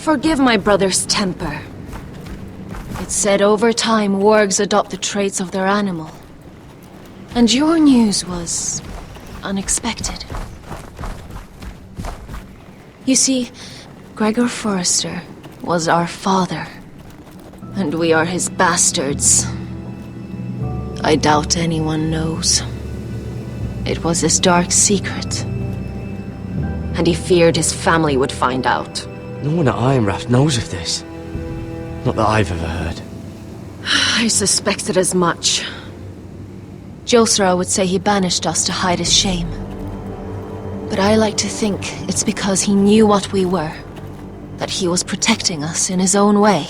Forgive my brother's temper. It's said over time wargs adopt the traits of their animal. And your news was unexpected. You see, Gregor Forrester was our father, and we are his bastards. I doubt anyone knows. It was his dark secret, and he feared his family would find out. No one at Ironraft knows of this. Not that I've ever heard. I suspected as much. Josra would say he banished us to hide his shame. But I like to think it's because he knew what we were. That he was protecting us in his own way.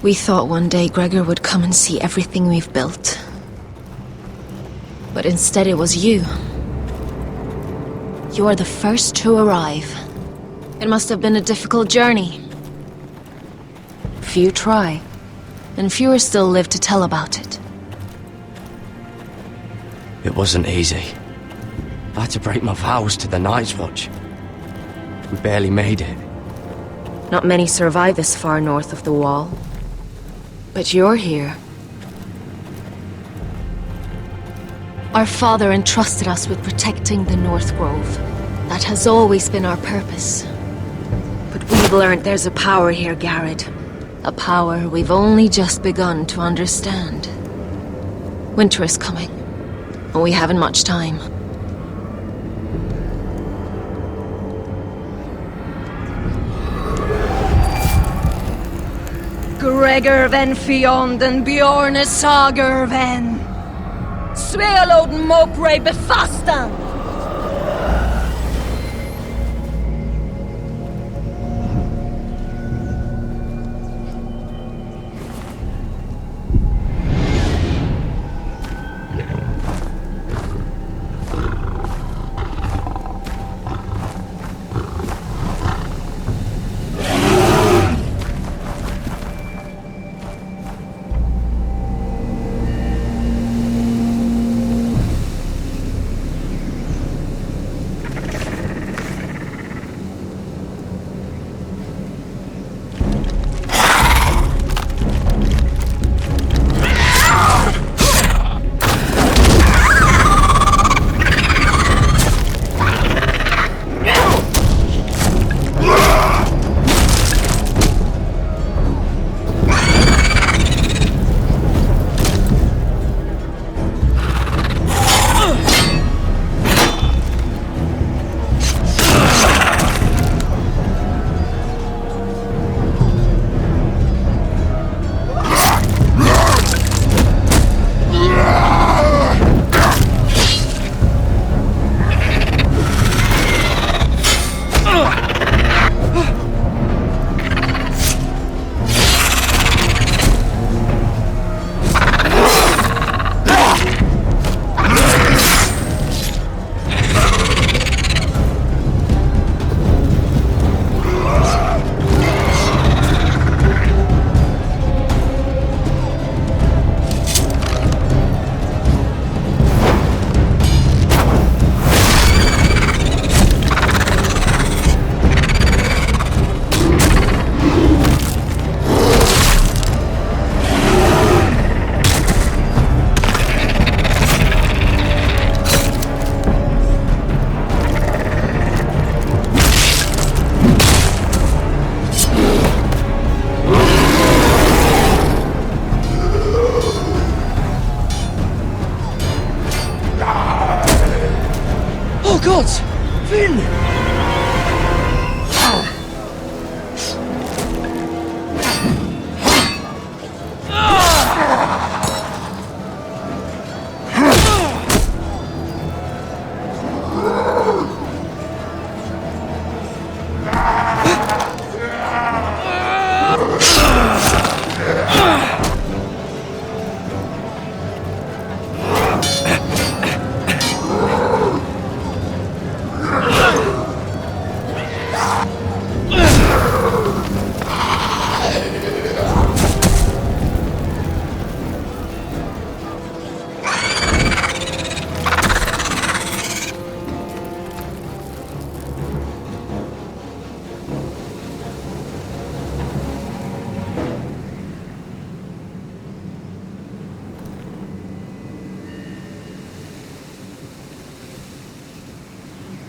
We thought one day Gregor would come and see everything we've built. But instead it was you. You are the first to arrive. It must have been a difficult journey. Few try, and fewer still live to tell about it. It wasn't easy. I had to break my vows to the Night's Watch. We barely made it. Not many survive this far north of the Wall. But you're here. Our father entrusted us with protecting the North Grove. That has always been our purpose. But we've learned there's a power here, Garrett. A power we've only just begun to understand. Winter is coming, and we haven't much time. Gregor ven Fionden Bjorne Sager ven Svealoden Mopre befastan!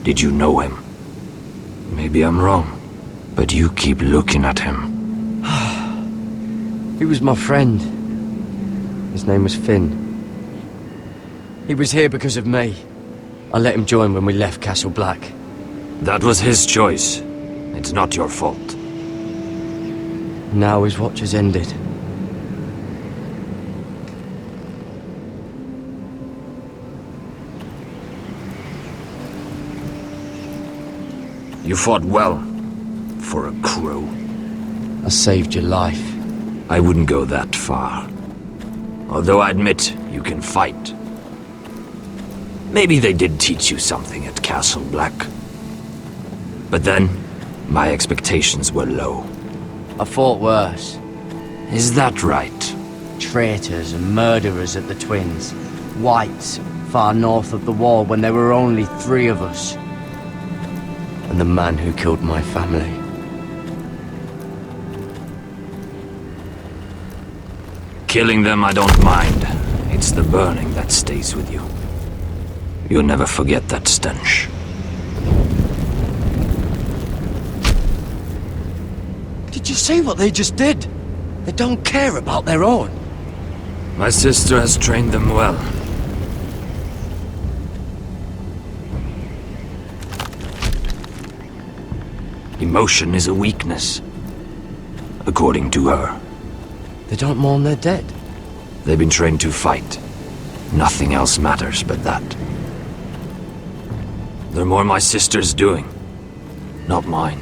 Did you know him? Maybe I'm wrong, but you keep looking at him. He was my friend. His name was Finn. He was here because of me. I let him join when we left Castle Black. That was his choice. It's not your fault. Now his watch has ended. You fought well, for a crow. I saved your life. I wouldn't go that far. Although I admit, you can fight. Maybe they did teach you something at Castle Black. But then, my expectations were low. I fought worse. Is that right? Traitors and murderers at the Twins. Whites far north of the wall when there were only 3 of us. And the man who killed my family. Killing them I don't mind. It's the burning that stays with you. You'll never forget that stench. Did you see what they just did? They don't care about their own. My sister has trained them well. Emotion is a weakness, according to her. They don't mourn their dead. They've been trained to fight. Nothing else matters but that. They're more my sister's doing, not mine.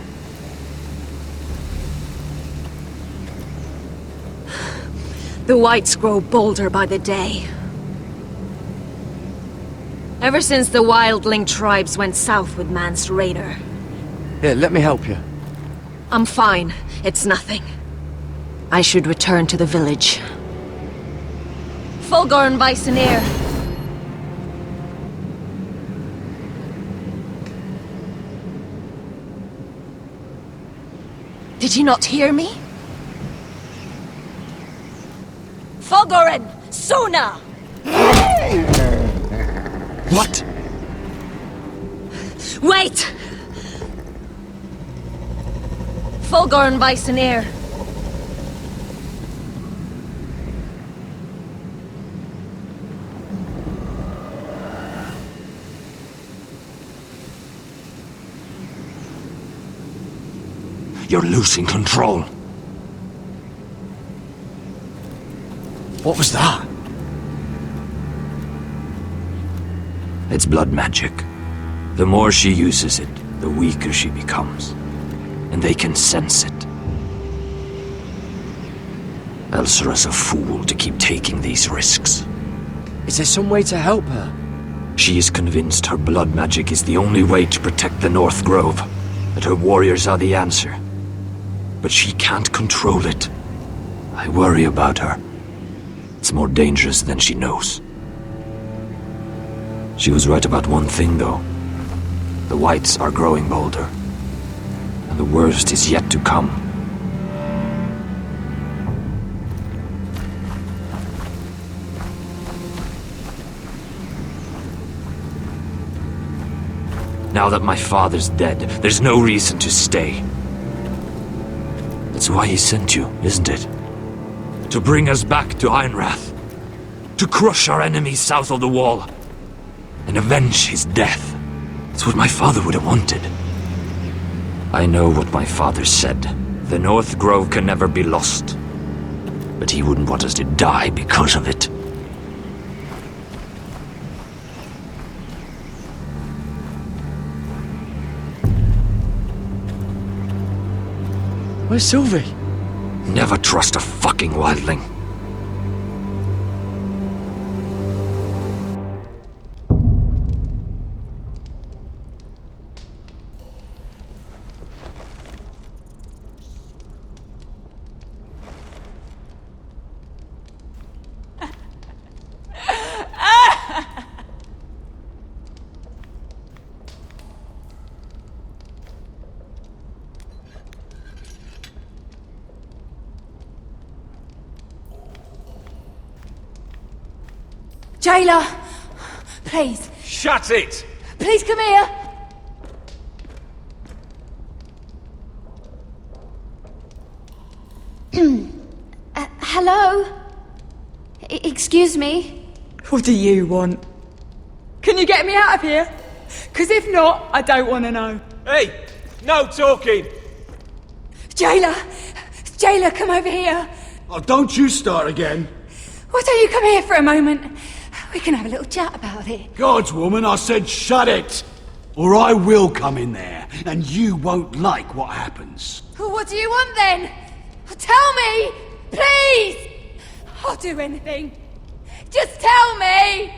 The Whites grow bolder by the day. Ever since the wildling tribes went south with Mance Rayder. Here, let me help you. I'm fine. It's nothing. I should return to the village. Fulgor and Viceneer. Did you not hear me? Fulgorin! Suna! What? Wait! Fulgor and Viceneer. You're losing control. What was that? It's blood magic. The more she uses it, the weaker she becomes. And they can sense it. Elsera's a fool to keep taking these risks. Is there some way to help her? She is convinced her blood magic is the only way to protect the North Grove, that her warriors are the answer. But she can't control it. I worry about her. It's more dangerous than she knows. She was right about one thing, though. The Whites are growing bolder. And the worst is yet to come. Now that my father's dead, there's no reason to stay. That's why he sent you, isn't it? To bring us back to Einrath. To crush our enemies south of the wall. And avenge his death. It's what my father would have wanted. I know what my father said. The North Grove can never be lost. But he wouldn't want us to die because of it. Where's Sylvie? Never trust a fucking wildling. Jailer! Please, Shut it! please come here! Hello? Excuse me? What do you want? Can you get me out of here? Because if not, I don't want to know. Hey! No talking! Jailer! Jailer, come over here! Oh, don't you start again. Why don't you come here for a moment? We can have a little chat about it. God's woman, I said shut it! Or I will come in there, and you won't like what happens. Well, what do you want then? Tell me! Please! I'll do anything. Just tell me!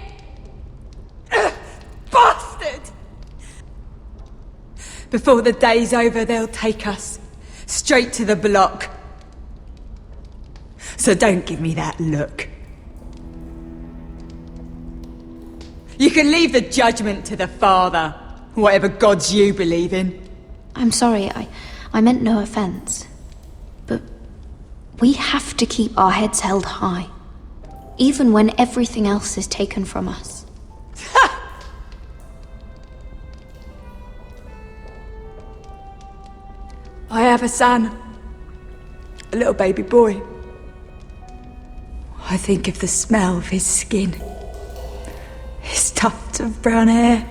Ugh, bastard! Before the day's over, they'll take us straight to the block. So don't give me that look. You can leave the judgment to the Father, whatever gods you believe in. I'm sorry, I meant no offense. But we have to keep our heads held high, even when everything else is taken from us. I have a son. A little baby boy. I think of the smell of his skin. His tufts of brown hair.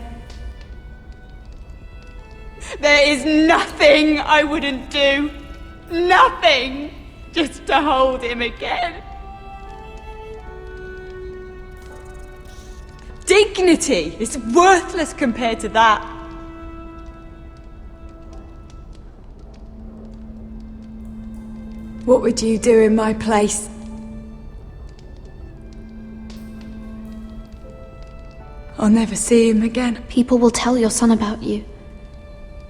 There is nothing I wouldn't do. Nothing! Just to hold him again. Dignity is worthless compared to that. What would you do in my place? I'll never see him again. People will tell your son about you.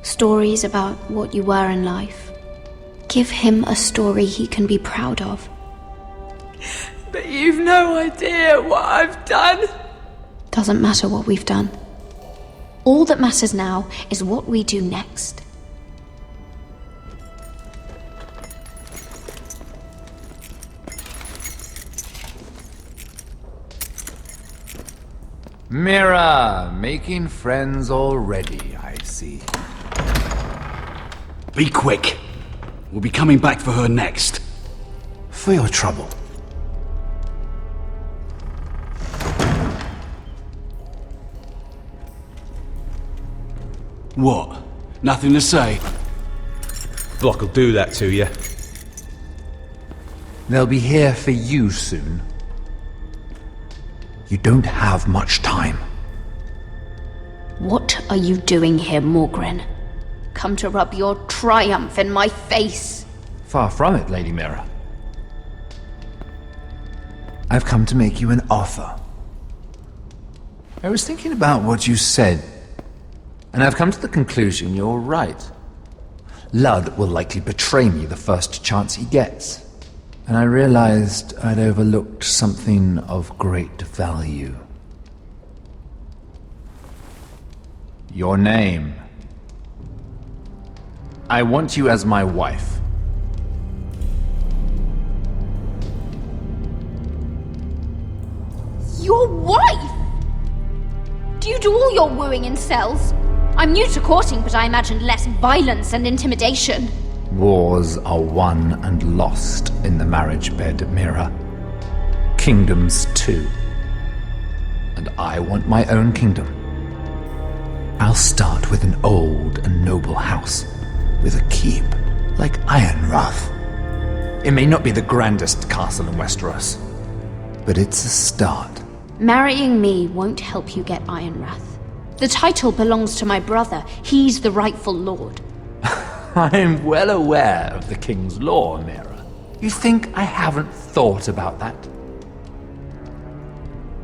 Stories about what you were in life. Give him a story he can be proud of. But you've no idea what I've done. Doesn't matter what we've done. All that matters now is what we do next. Mira, making friends already, I see. Be quick. We'll be coming back for her next. For your trouble. What? Nothing to say? Block will do that to you. They'll be here for you soon. You don't have much time. What are you doing here, Morgren? Come to rub your triumph in my face? Far from it, Lady Mira. I've come to make you an offer. I was thinking about what you said, and I've come to the conclusion you're right. Ludd will likely betray me the first chance he gets. And I realized I'd overlooked something of great value. Your name. I want you as my wife. Your wife? Do you do all your wooing in cells? I'm new to courting, but I imagined less violence and intimidation. Wars are won and lost in the marriage bed, Mira. Kingdoms too. And I want my own kingdom. I'll start with an old and noble house, with a keep, like Ironrath. It may not be the grandest castle in Westeros, but it's a start. Marrying me won't help you get Ironrath. The title belongs to my brother. He's the rightful lord. I'm well aware of the king's law, Mira. You think I haven't thought about that?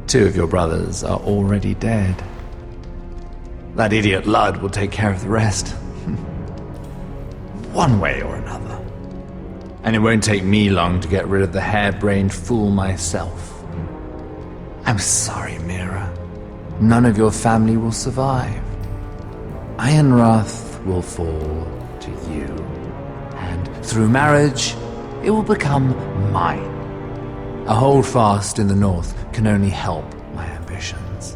2 of your brothers are already dead. That idiot Ludd will take care of the rest. One way or another. And it won't take me long to get rid of the harebrained fool myself. I'm sorry, Mira. None of your family will survive. Ironrath will fall to you. And through marriage, it will become mine. A holdfast in the north can only help my ambitions.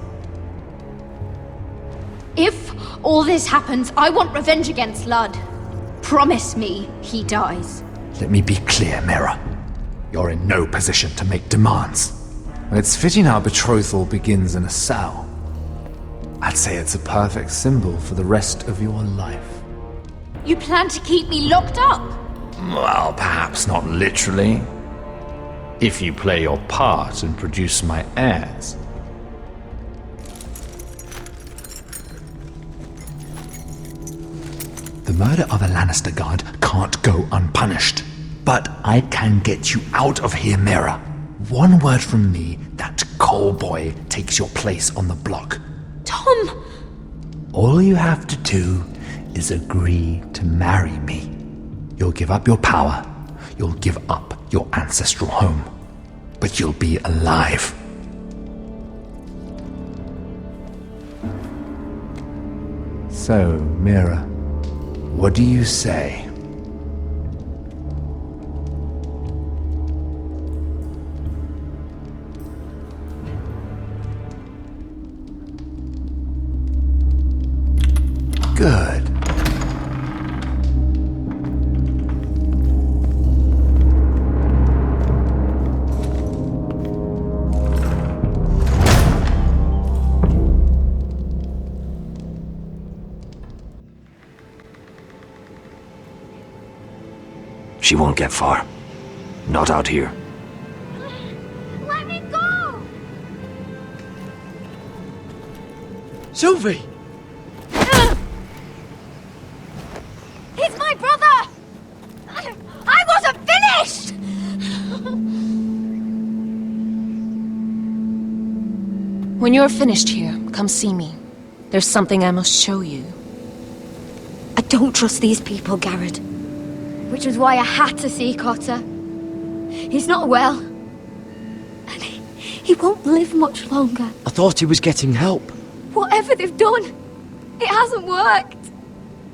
If all this happens, I want revenge against Ludd. Promise me he dies. Let me be clear, Mira. You're in no position to make demands. It's fitting our betrothal begins in a cell. I'd say it's a perfect symbol for the rest of your life. You plan to keep me locked up? Well, perhaps not literally. If you play your part and produce my heirs. The murder of a Lannister guard can't go unpunished. But I can get you out of here, Mira. One word from me, that coal boy takes your place on the block. Tom! All you have to do is agree to marry me. You'll give up your power. You'll give up your ancestral home. But you'll be alive. So, Mira, what do you say? Good. She won't get far. Not out here. Let me go! Sylvie! He's my brother! I wasn't finished! When you're finished here, come see me. There's something I must show you. I don't trust these people, Garrett. Which was why I had to see Cotter. He's not well. And he won't live much longer. I thought he was getting help. Whatever they've done, it hasn't worked.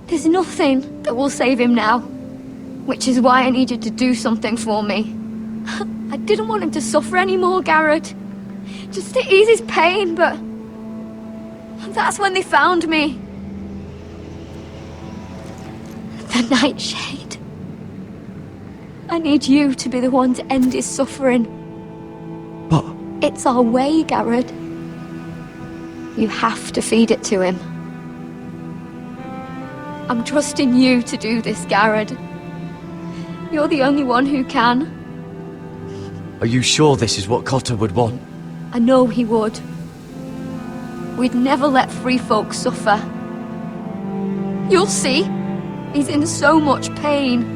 There's nothing that will save him now. Which is why I need you to do something for me. I didn't want him to suffer anymore, Garrett. Just to ease his pain, but... that's when they found me. The Nightshade. I need you to be the one to end his suffering. But... It's our way, Garrett. You have to feed it to him. I'm trusting you to do this, Garrett. You're the only one who can. Are you sure this is what Cotter would want? I know he would. We'd never let free folk suffer. You'll see. He's in so much pain.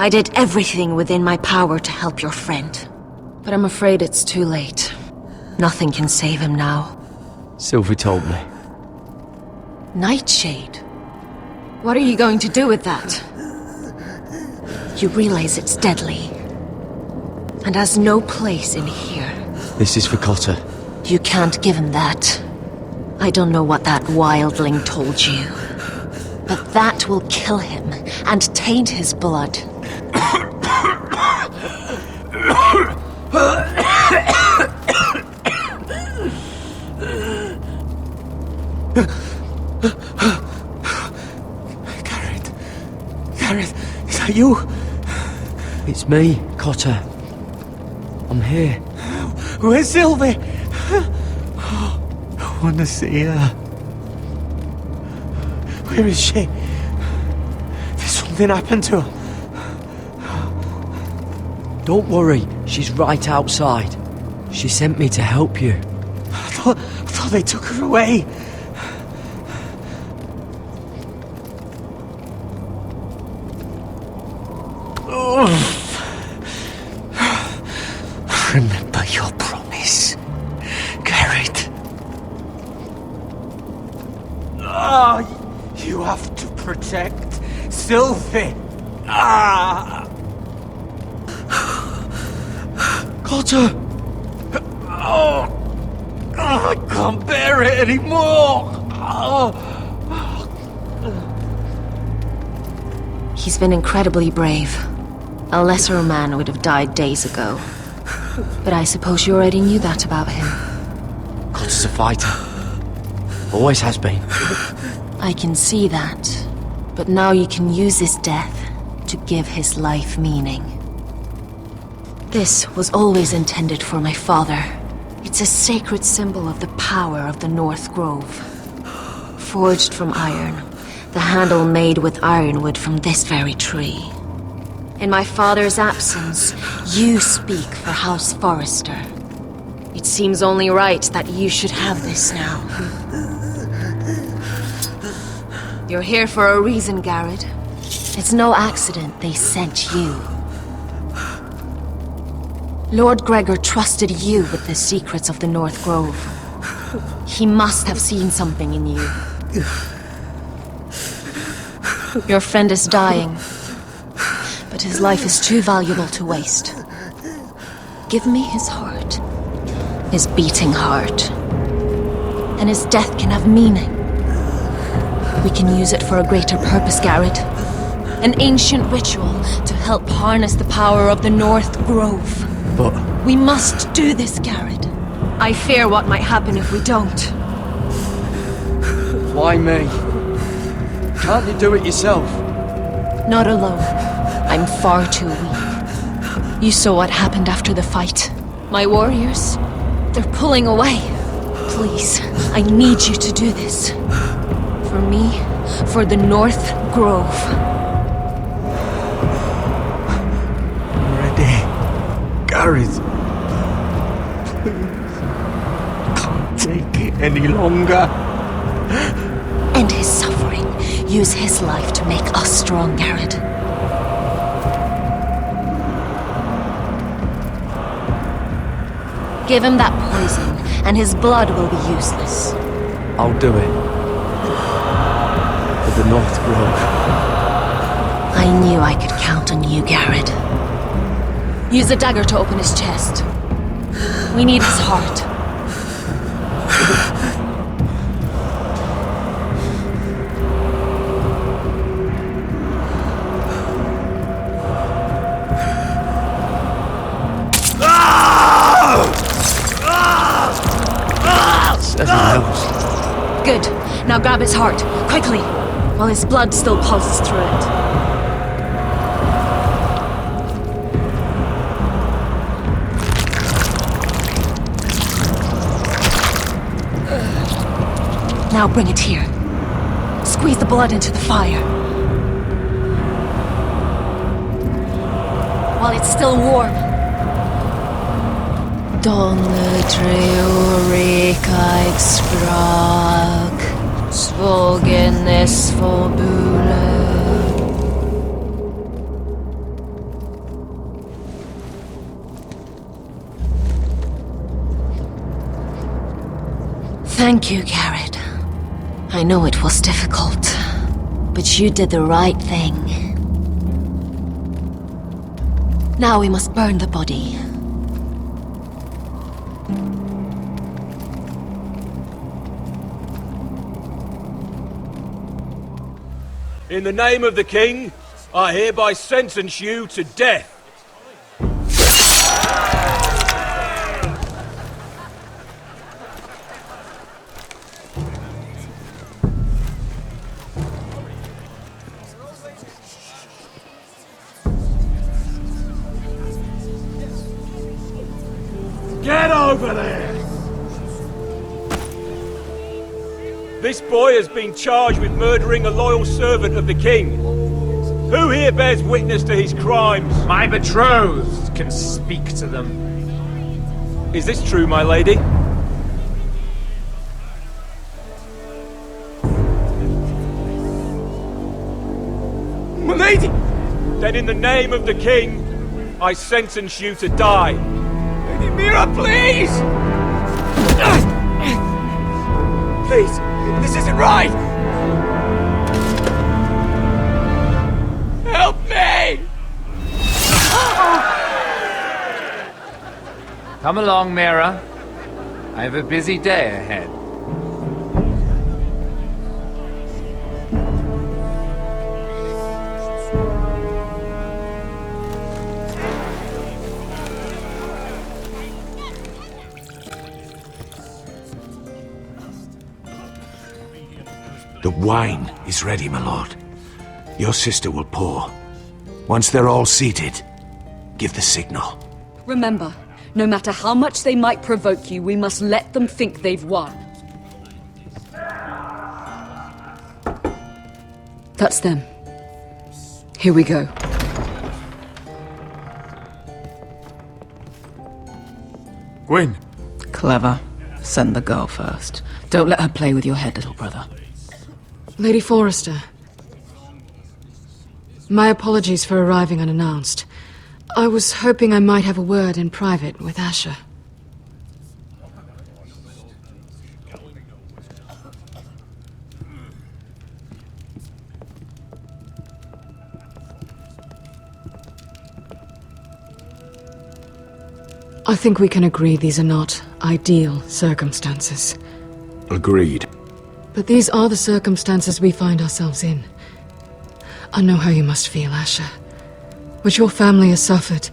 I did everything within my power to help your friend. But I'm afraid it's too late. Nothing can save him now. Sylvie told me. Nightshade? What are you going to do with that? You realize it's deadly. And has no place in here. This is for Cotter. You can't give him that. I don't know what that wildling told you. But that will kill him and taint his blood. Garrett, is that you? It's me, Cotter. I'm here. Where's Sylvie? I want to see her. Where is she? Did something happen to her? Don't worry, she's right outside. She sent me to help you. I thought they took her away. Remember your promise, Garrett. You have to protect Sylvie. Ah! Cotter! Oh! I can't bear it anymore! He's been incredibly brave. A lesser man would have died days ago. But I suppose you already knew that about him. Cotter's a fighter. Always has been. I can see that. But now you can use his death to give his life meaning. This was always intended for my father. It's a sacred symbol of the power of the North Grove. Forged from iron, the handle made with ironwood from this very tree. In my father's absence, you speak for House Forrester. It seems only right that you should have this now. You're here for a reason, Garrett. It's no accident they sent you. Lord Gregor trusted you with the secrets of the North Grove. He must have seen something in you. Your friend is dying, but his life is too valuable to waste. Give me his heart, his beating heart, and his death can have meaning. We can use it for a greater purpose, Garrett. An ancient ritual to help harness the power of the North Grove. But We must do this, Garrett. I fear what might happen if we don't. why me? Can't you do it yourself? Not alone. I'm far too weak. You saw what happened after the fight. My warriors, they're pulling away. Please, I need you to do this. For me, for the North Grove. Ready. Gareth. Can't take it any longer. End his suffering. Use his life to make us strong, Garrett. Give him that poison, and his blood will be useless. I'll do it. For the North Grove. I knew I could count on you, Garrett. Use a dagger to open his chest. We need his heart. Says he knows. Good. Now grab his heart, quickly, while his blood still pulses through it. Now bring it here. Squeeze the blood into the fire. While it's still warm. Donne treorekaig sprak, svogenes forbule. Thank you, Garrett. I know it was difficult, but you did the right thing. Now we must burn the body. In the name of the king, I hereby sentence you to death. Get over there! This boy has been charged with murdering a loyal servant of the king. Who here bears witness to his crimes? My betrothed can speak to them. Is this true, my lady? My lady! Then in the name of the king, I sentence you to die. Lady Mira, please! Please, this isn't right! Come along, Mira. I have a busy day ahead. The wine is ready, my lord. Your sister will pour. Once they're all seated, give the signal. Remember, no matter how much they might provoke you, we must let them think they've won. That's them. Here we go. Gwyn. Clever. Send the girl first. Don't let her play with your head, little brother. Lady Forrester. My apologies for arriving unannounced. I was hoping I might have a word in private with Asher. I think we can agree these are not ideal circumstances. Agreed. But these are the circumstances we find ourselves in. I know how you must feel, Asher. What your family has suffered,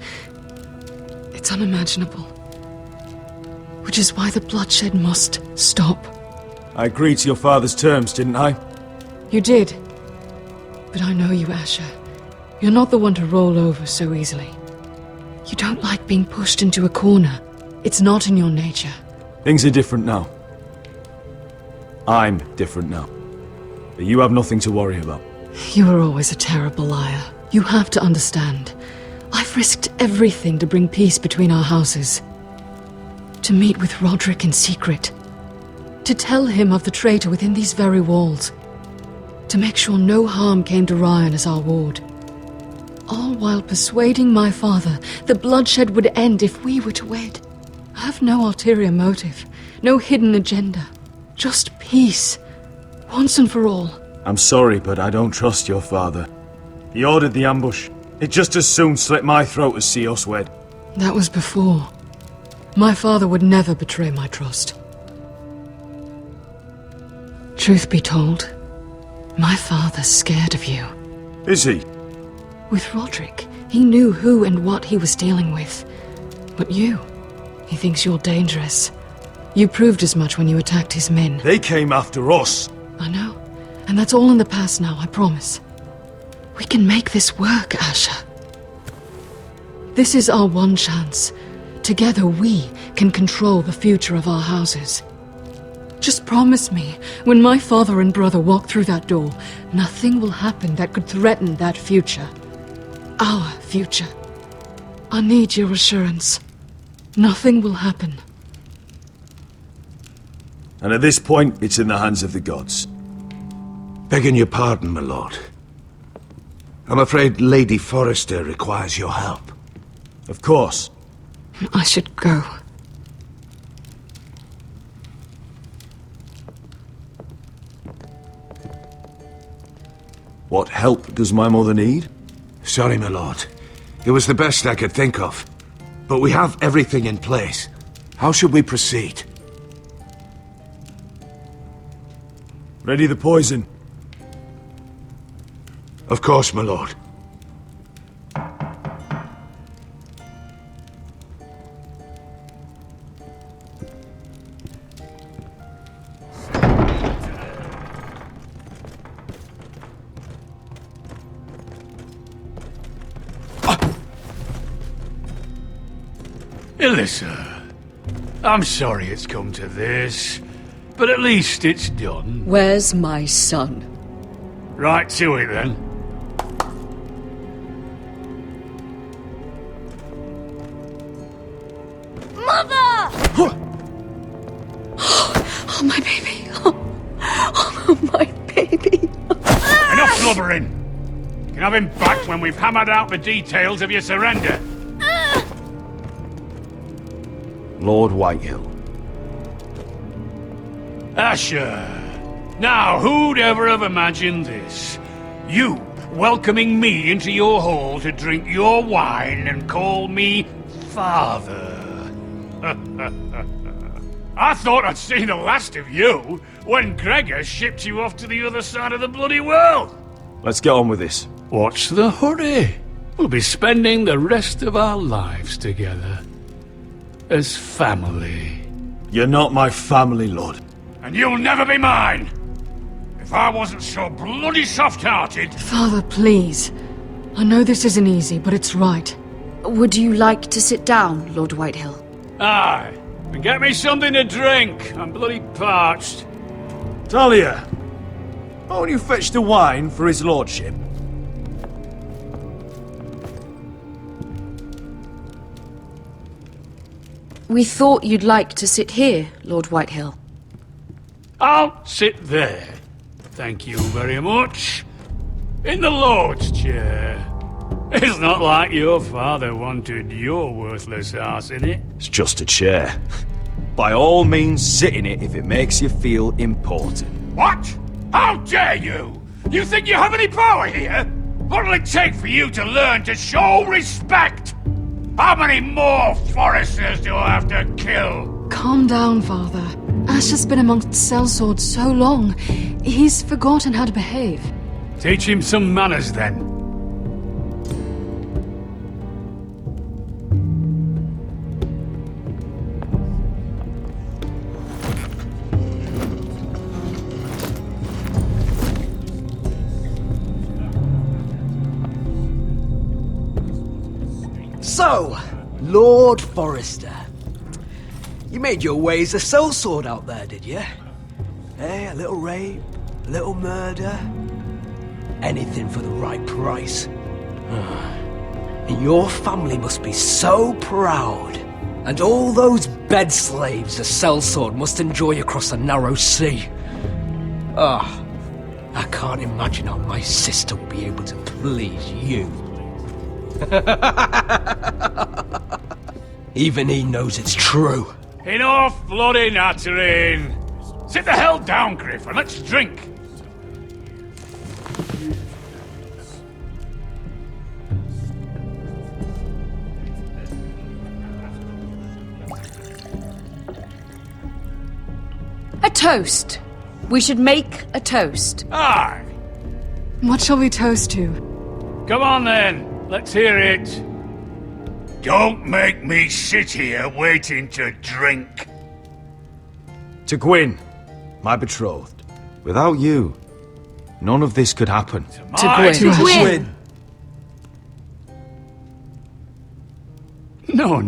it's unimaginable. Which is why the bloodshed must stop. I agreed to your father's terms, didn't I? You did. But I know you, Asher. You're not the one to roll over so easily. You don't like being pushed into a corner. It's not in your nature. Things are different now. I'm different now. But you have nothing to worry about. You were always a terrible liar. You have to understand. I've risked everything to bring peace between our houses. To meet with Roderick in secret. To tell him of the traitor within these very walls. To make sure no harm came to Ryan as our ward. All while persuading my father the bloodshed would end if we were to wed. I have no ulterior motive. No hidden agenda. Just peace. Once and for all. I'm sorry, but I don't trust your father. He ordered the ambush. It just as soon slit my throat as see us wed. That was before. My father would never betray my trust. Truth be told, my father's scared of you. Is he? With Roderick, he knew who and what he was dealing with. But you, he thinks you're dangerous. You proved as much when you attacked his men. They came after us. I know. And that's all in the past now, I promise. We can make this work, Asher. This is our one chance. Together we can control the future of our houses. Just promise me, when my father and brother walk through that door, nothing will happen that could threaten that future. Our future. I need your assurance. Nothing will happen. And at this point, it's in the hands of the gods. Begging your pardon, my lord. I'm afraid Lady Forrester requires your help. Of course. I should go. What help does my mother need? Sorry, my lord. It was the best I could think of. But we have everything in place. How should we proceed? Ready the poison. Of course, my lord. Alyssa, I'm sorry it's come to this, but at least it's done. Where's my son? Right to it then. Mother! Oh, my baby. Oh, my baby. Enough blubbering! You can have him back when we've hammered out the details of your surrender. Lord Whitehill. Asher! Now, who'd ever have imagined this? You welcoming me into your hall to drink your wine and call me father. I thought I'd seen the last of you when Gregor shipped you off to the other side of the bloody world. Let's get on with this. What's the hurry? We'll be spending the rest of our lives together. As family. You're not my family, Lord. And you'll never be mine! If I wasn't so bloody soft-hearted... Father, please. I know this isn't easy, but it's right. Would you like to sit down, Lord Whitehill? Aye. And get me something to drink. I'm bloody parched. Talia! Won't you fetch the wine for his lordship? We thought you'd like to sit here, Lord Whitehill. I'll sit there. Thank you very much. In the Lord's chair. It's not like your father wanted your worthless ass in it. It's just a chair. By all means, sit in it if it makes you feel important. What? How dare you? You think you have any power here? What'll it take for you to learn to show respect? How many more Forresters do I have to kill? Calm down, Father. Ash has been amongst sellswords so long, he's forgotten how to behave. Teach him some manners, then. So, Lord Forrester. You made your way as a sellsword out there, did you? Eh, a little rape, a little murder. Anything for the right price. And your family must be so proud. And all those bed slaves a sellsword must enjoy across the narrow sea. I can't imagine how my sister will be able to please you. Even he knows it's true. Enough bloody nattering! Sit the hell down, Griff, and let's drink! A toast. We should make a toast. Aye! What shall we toast to? Come on then, let's hear it. Don't make me sit here waiting to drink. To Gwyn, my betrothed. Without you, none of this could happen. To Gwyn. No.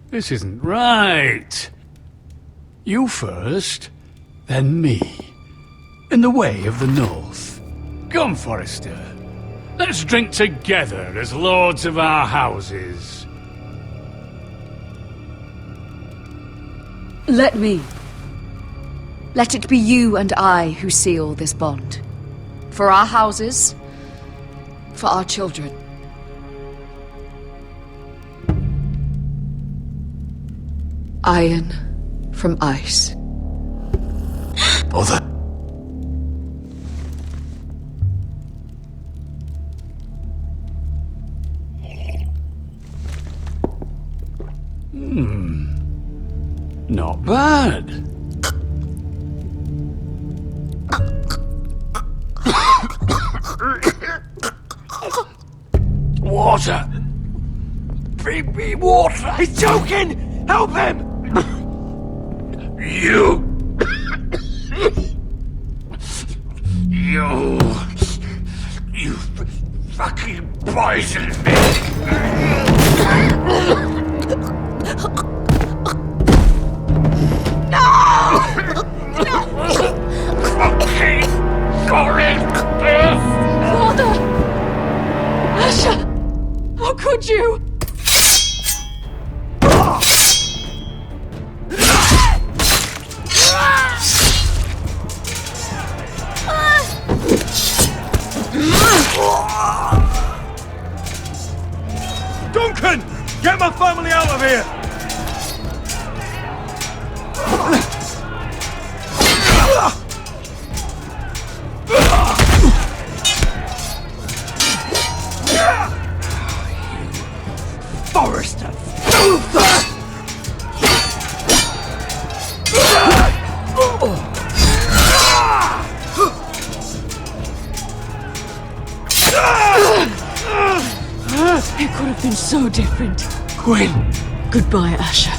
This isn't right. You first, then me. In the way of the North. Come, Forrester. Let's drink together as lords of our houses. Let me. Let it be you and I who seal this bond. For our houses, for our children. Iron from ice. Mother. Not bad. Water! Bring me water! He's choking! Help him! You fucking poisoned me! Fucking Father! Asha! How could you? something so different. Quinn! Goodbye, Asher.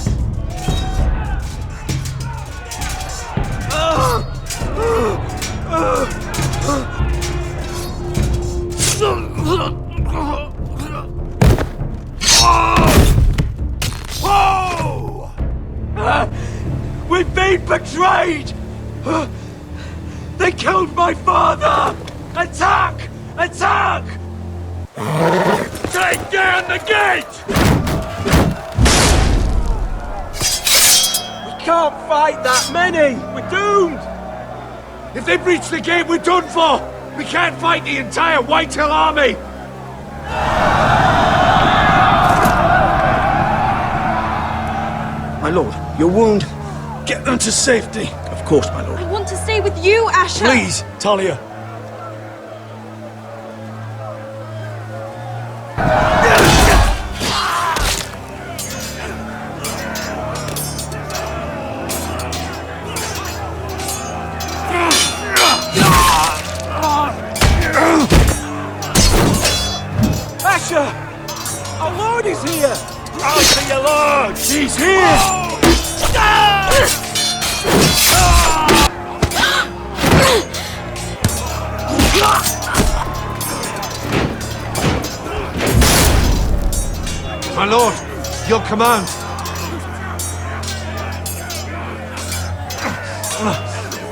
Whoa! We've been betrayed! They killed my father! Attack! Attack! Take down the gate! We can't fight that many! We're doomed! If they breach the gate, we're done for! We can't fight the entire Whitehall army! My lord, your wound. Get them to safety. Of course, my lord. I want to stay with you, Asher! Please, Talia. Asher! Our lord is here! Rally to your lord! He's here! My lord, your command.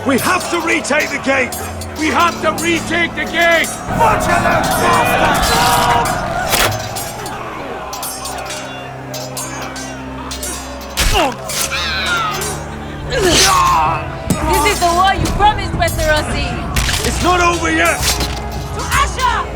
We have to retake the gate! We have to retake the gate! Butcher them, bastards! This is the war you promised, Westerosi! It's not over yet! To Asher!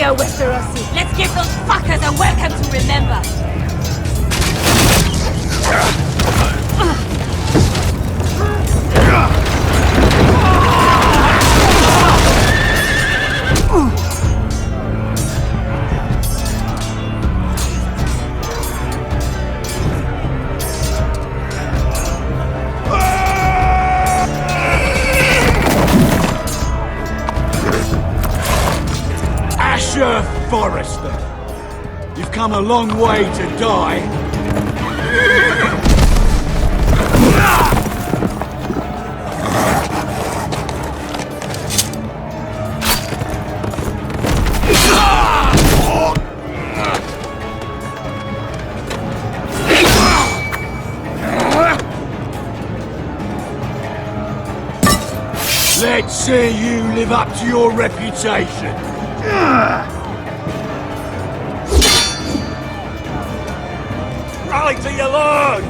Westerosi. Let's give those fuckers a welcome to remember. Forrester, you've come a long way to die. Let's see you live up to your reputation. Rally to your lord!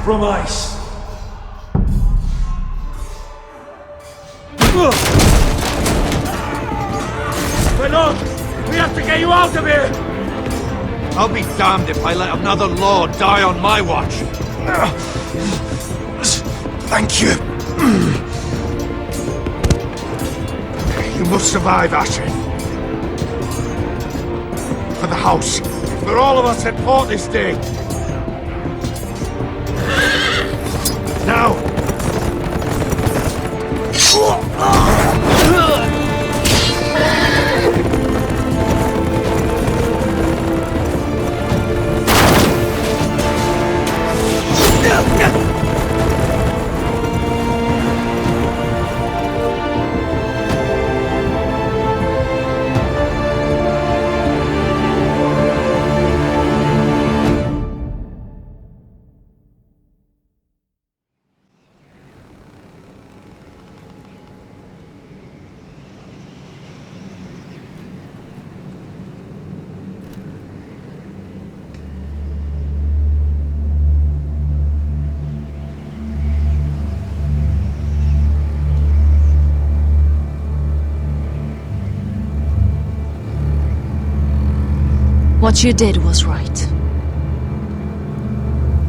from ice. Renaud, we have to get you out of here! I'll be damned if I let another lord die on my watch. Thank you. You must survive, Ashen. For the house. For all of us at port this day. Now! What you did was right.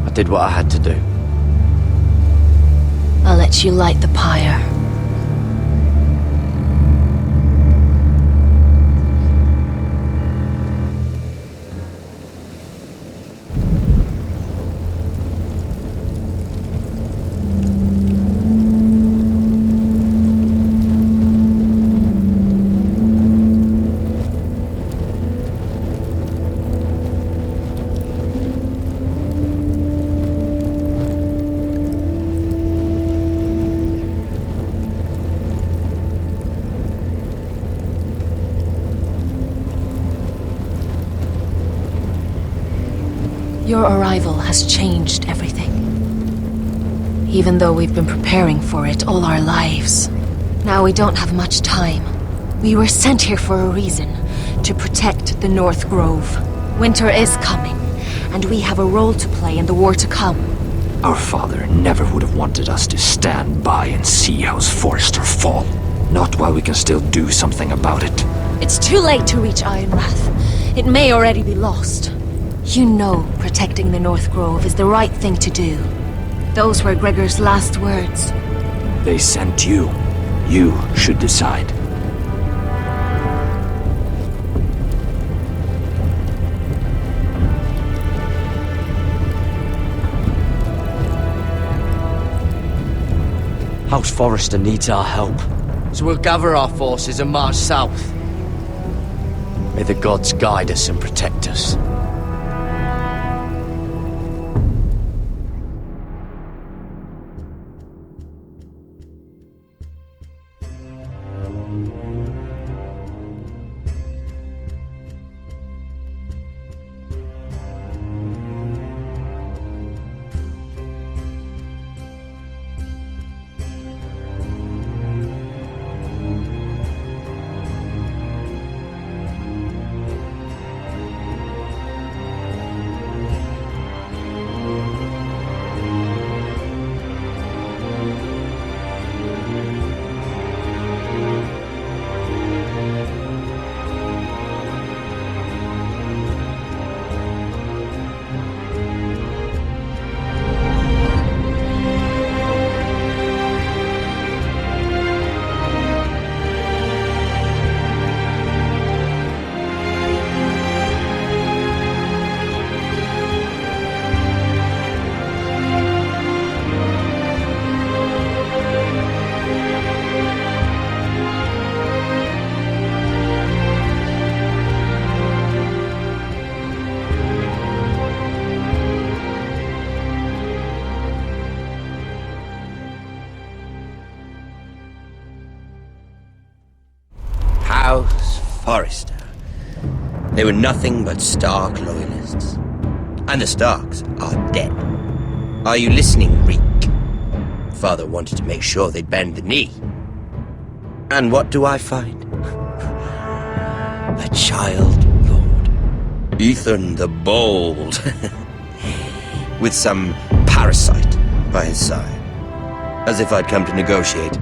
I did what I had to do. I'll let you light the pyre. Your arrival has changed everything. Even though we've been preparing for it all our lives. Now we don't have much time. We were sent here for a reason. To protect the North Grove. Winter is coming, and we have a role to play in the war to come. Our father never would have wanted us to stand by and see House Forrester fall. Not while we can still do something about it. It's too late to reach Ironrath. It may already be lost. You know protecting the North Grove is the right thing to do. Those were Gregor's last words. They sent you. You should decide. House Forrester needs our help. So we'll gather our forces and march south. May the gods guide us and protect us. Forrester. They were nothing but Stark loyalists. And the Starks are dead. Are you listening, Reek? Father wanted to make sure they'd bend the knee. And what do I find? A child lord. Ethan the Bold. With some parasite by his side, as if I'd come to negotiate.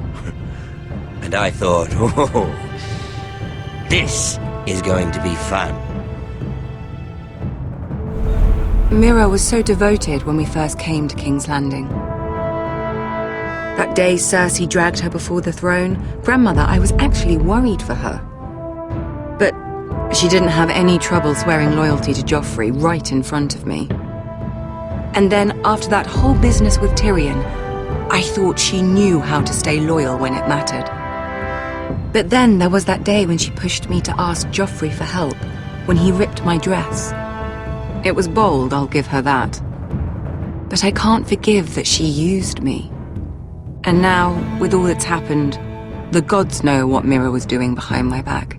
And I thought, oh, this is going to be fun. Mira was so devoted when we first came to King's Landing. That day Cersei dragged her before the throne, Grandmother, I was actually worried for her. But she didn't have any trouble swearing loyalty to Joffrey right in front of me. And then, after that whole business with Tyrion, I thought she knew how to stay loyal when it mattered. But then there was that day when she pushed me to ask Joffrey for help, when he ripped my dress. It was bold, I'll give her that. But I can't forgive that she used me. And now, with all that's happened, the gods know what Mira was doing behind my back.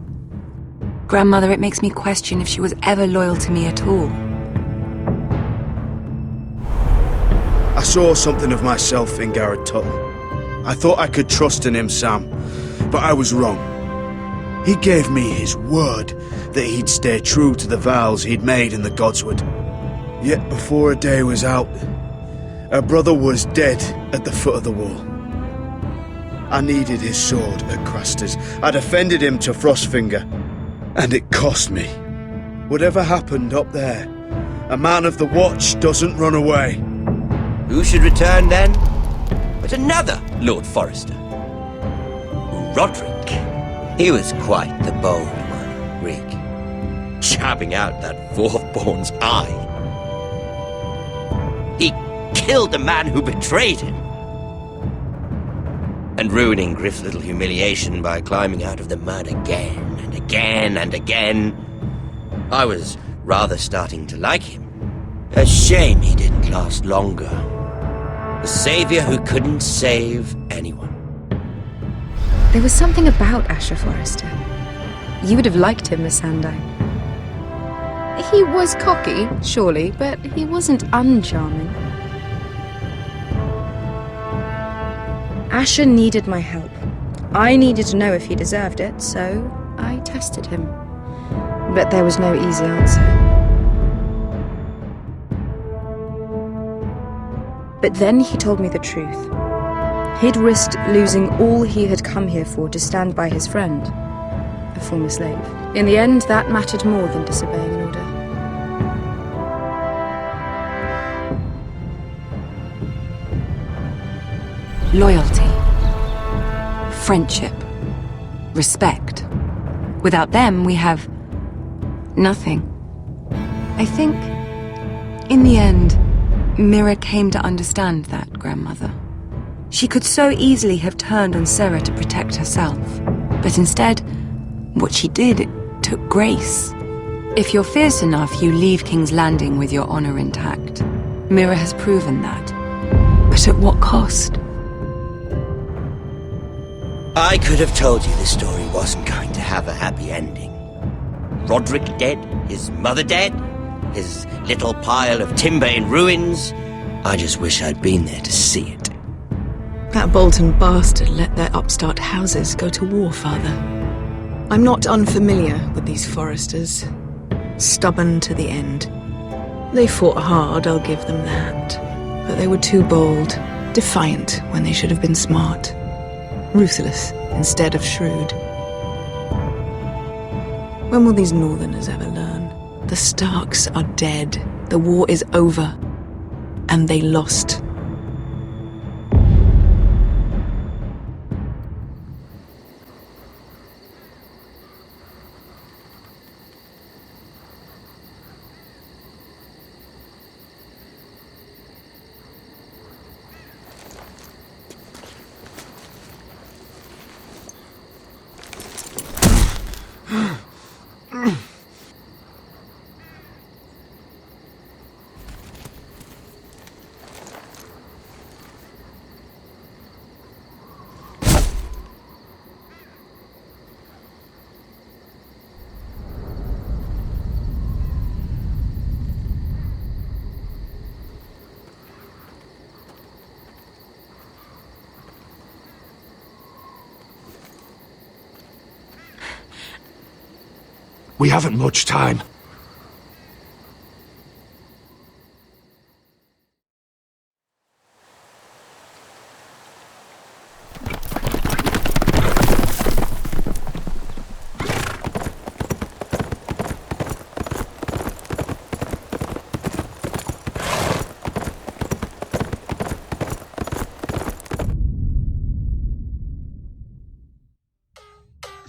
Grandmother, it makes me question if she was ever loyal to me at all. I saw something of myself in Garrett Tuttle. I thought I could trust in him, Sam, but I was wrong. He gave me his word that he'd stay true to the vows he'd made in the Godswood. Yet before a day was out, her brother was dead at the foot of the wall. I needed his sword at Craster's. I defended him to Frostfinger, and it cost me. Whatever happened up there, a man of the Watch doesn't run away. Who should return then? But another Lord Forrester. Roderick. He was quite the bold one, Rick. Chopping out that fourth-born's eye. He killed the man who betrayed him. And ruining Griff's little humiliation by climbing out of the mud again and again and again. I was rather starting to like him. A shame he didn't last longer. A savior who couldn't save anyone. There was something about Asher Forrester. You would have liked him, Miss Sandine. He was cocky, surely, but he wasn't uncharming. Asher needed my help. I needed to know if he deserved it, so I tested him. But there was no easy answer. But then he told me the truth. He'd risked losing all he had come here for to stand by his friend, a former slave. In the end, that mattered more than disobeying an order. Loyalty, friendship, respect. Without them, we have nothing. I think, in the end, Mira came to understand that, Grandmother. She could so easily have turned on Sarah to protect herself, but instead, what she did, it took grace. If you're fierce enough, you leave King's Landing with your honor intact. Mira has proven that. But at what cost? I could have told you this story wasn't going to have a happy ending. Roderick dead, his mother dead, his little pile of timber in ruins. I just wish I'd been there to see it. That Bolton bastard let their upstart houses go to war, Father. I'm not unfamiliar with these Forresters. Stubborn to the end. They fought hard, I'll give them that. But they were too bold, defiant when they should have been smart. Ruthless instead of shrewd. When will these Northerners ever learn? The Starks are dead. The war is over. And they lost. We haven't much time.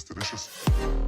delicious.